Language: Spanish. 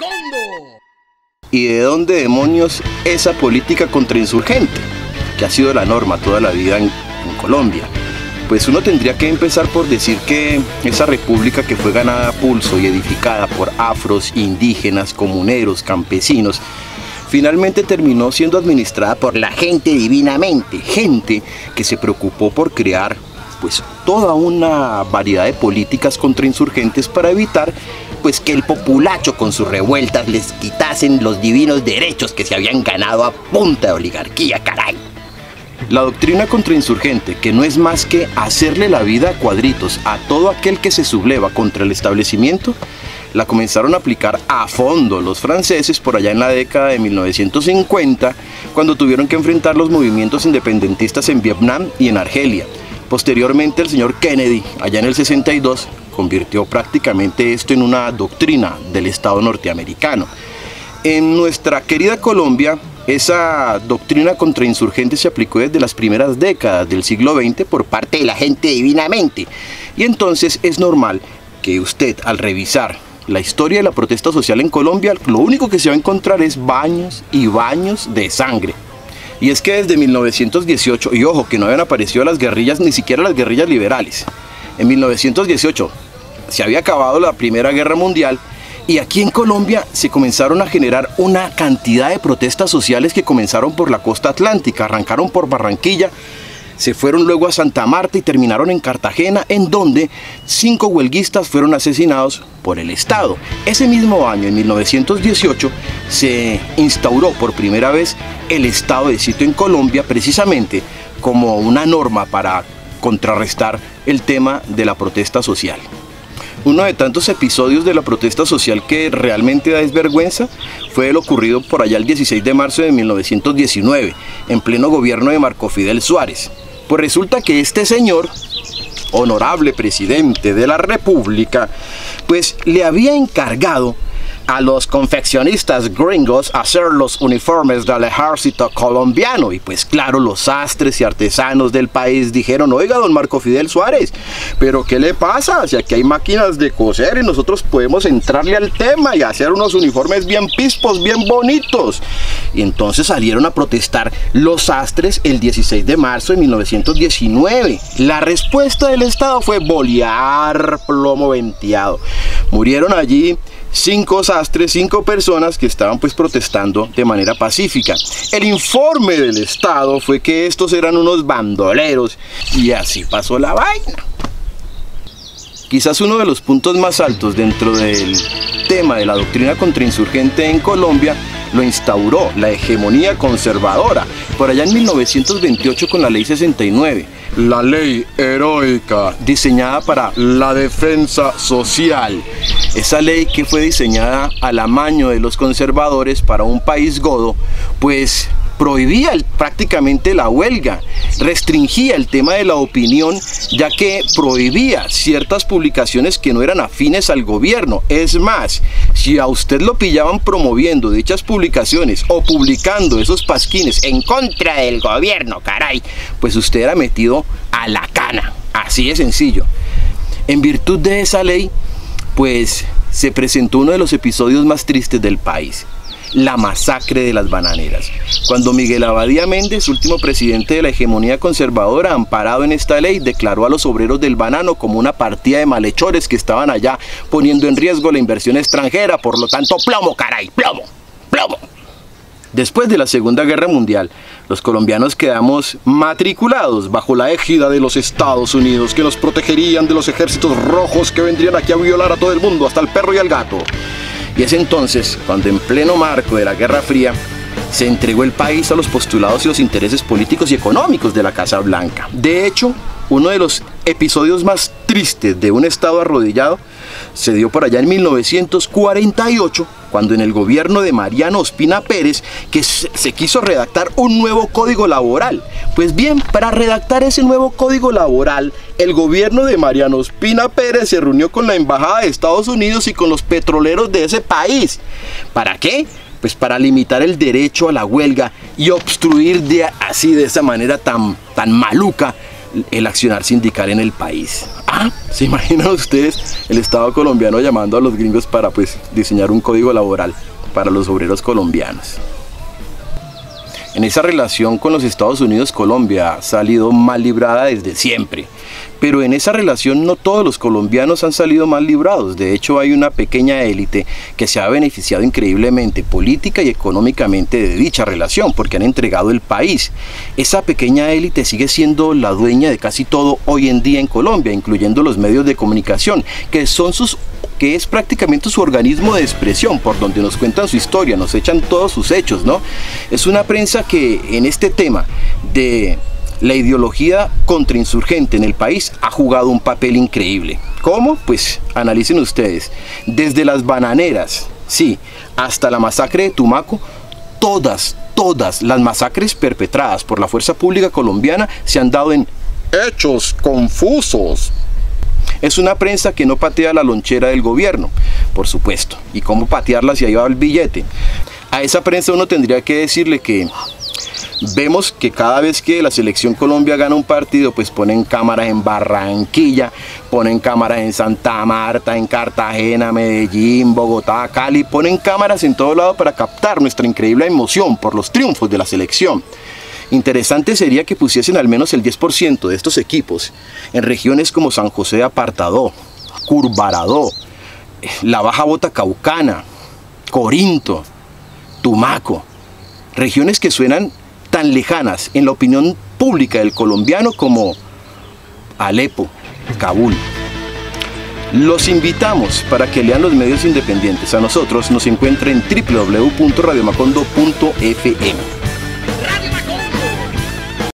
Macondo. ¿Y de dónde demonios esa política contrainsurgente, que ha sido la norma toda la vida en Colombia? Pues uno tendría que empezar por decir que esa república que fue ganada a pulso y edificada por afros, indígenas, comuneros, campesinos, finalmente terminó siendo administrada por la gente divinamente, gente que se preocupó por crear pues toda una variedad de políticas contrainsurgentes para evitar pues que el populacho con sus revueltas les quitasen los divinos derechos que se habían ganado a punta de oligarquía, caray. La doctrina contrainsurgente, que no es más que hacerle la vida a cuadritos a todo aquel que se subleva contra el establecimiento, la comenzaron a aplicar a fondo los franceses por allá en la década de 1950, cuando tuvieron que enfrentar los movimientos independentistas en Vietnam y en Argelia. Posteriormente el señor Kennedy, allá en el 62, convirtió prácticamente esto en una doctrina del Estado norteamericano. En nuestra querida Colombia, esa doctrina contrainsurgente se aplicó desde las primeras décadas del siglo XX por parte de la gente divinamente. Y entonces es normal que usted, al revisar la historia de la protesta social en Colombia, lo único que se va a encontrar es baños y baños de sangre. Y es que desde 1918, y ojo que no habían aparecido las guerrillas, ni siquiera las guerrillas liberales. En 1918 se había acabado la Primera Guerra Mundial y aquí en Colombia se comenzaron a generar una cantidad de protestas sociales que comenzaron por la costa atlántica, arrancaron por Barranquilla, se fueron luego a Santa Marta y terminaron en Cartagena, en donde 5 huelguistas fueron asesinados por el Estado. Ese mismo año, en 1918, se instauró por primera vez el estado de sitio en Colombia, precisamente como una norma para contrarrestar el tema de la protesta social. Uno de tantos episodios de la protesta social que realmente da desvergüenza fue el ocurrido por allá el 16 de marzo de 1919, en pleno gobierno de Marco Fidel Suárez. Pues resulta que este señor, honorable presidente de la República, pues le había encargado a los confeccionistas gringos hacer los uniformes del ejército colombiano. Y pues claro, los sastres y artesanos del país dijeron: oiga, don Marco Fidel Suárez, ¿pero qué le pasa? Si aquí hay máquinas de coser y nosotros podemos entrarle al tema y hacer unos uniformes bien pispos, bien bonitos. Y entonces salieron a protestar los sastres el 16 de marzo de 1919. La respuesta del Estado fue bolear plomo venteado. Murieron allí 5 sastres, 5 personas que estaban pues protestando de manera pacífica. El informe del Estado fue que estos eran unos bandoleros y así pasó la vaina. Quizás uno de los puntos más altos dentro del tema de la doctrina contrainsurgente en Colombia lo instauró la hegemonía conservadora por allá en 1928 con la Ley 69. La ley heroica diseñada para la defensa social. Esa ley que fue diseñada al amaño de los conservadores para un país godo, pues prohibía prácticamente la huelga, restringía el tema de la opinión, ya que prohibía ciertas publicaciones que no eran afines al gobierno. Es más, si a usted lo pillaban promoviendo dichas publicaciones o publicando esos pasquines en contra del gobierno, caray, pues usted era metido a la cana, así de sencillo. En virtud de esa ley, pues se presentó uno de los episodios más tristes del país: la masacre de las bananeras, cuando Miguel Abadía Méndez, último presidente de la hegemonía conservadora, amparado en esta ley, declaró a los obreros del banano como una partida de malhechores que estaban allá poniendo en riesgo la inversión extranjera. Por lo tanto, plomo, caray, plomo, plomo. Después de la Segunda Guerra Mundial, los colombianos quedamos matriculados bajo la égida de los Estados Unidos, que nos protegerían de los ejércitos rojos que vendrían aquí a violar a todo el mundo, hasta el perro y al gato. Y es entonces cuando, en pleno marco de la Guerra Fría, se entregó el país a los postulados y los intereses políticos y económicos de la Casa Blanca. De hecho, uno de los episodios más tristes de un Estado arrodillado se dio por allá en 1948, cuando en el gobierno de Mariano Ospina Pérez que se quiso redactar un nuevo código laboral. Pues bien, para redactar ese nuevo código laboral, el gobierno de Mariano Ospina Pérez se reunió con la Embajada de Estados Unidos y con los petroleros de ese país. ¿Para qué? Pues para limitar el derecho a la huelga y obstruir de esa manera tan maluca el accionar sindical en el país. ¿Se imaginan ustedes el Estado colombiano llamando a los gringos para pues diseñar un código laboral para los obreros colombianos? En esa relación con los Estados Unidos, Colombia ha salido mal librada desde siempre. Pero en esa relación no todos los colombianos han salido mal librados. De hecho, hay una pequeña élite que se ha beneficiado increíblemente política y económicamente de dicha relación, porque han entregado el país. Esa pequeña élite sigue siendo la dueña de casi todo hoy en día en Colombia, incluyendo los medios de comunicación, que es prácticamente su organismo de expresión, por donde nos cuentan su historia, nos echan todos sus hechos, ¿no? Es una prensa que en este tema de la ideología contrainsurgente en el país ha jugado un papel increíble. ¿Cómo? Pues analicen ustedes. Desde las bananeras, sí, hasta la masacre de Tumaco, todas las masacres perpetradas por la fuerza pública colombiana se han dado en hechos confusos. Es una prensa que no patea la lonchera del gobierno, por supuesto. ¿Y cómo patearla si ahí va el billete? A esa prensa uno tendría que decirle que vemos que cada vez que la selección Colombia gana un partido, pues ponen cámaras en Barranquilla, ponen cámaras en Santa Marta, en Cartagena, Medellín, Bogotá, Cali, ponen cámaras en todo lado para captar nuestra increíble emoción por los triunfos de la selección. Interesante sería que pusiesen al menos el 10% de estos equipos en regiones como San José de Apartadó, Curbaradó, la Baja Botacaukana, Corinto, Tumaco, regiones que suenan tan lejanas en la opinión pública del colombiano como Alepo, Kabul. Los invitamos para que lean los medios independientes. A nosotros nos encuentran en www.radiomacondo.fm.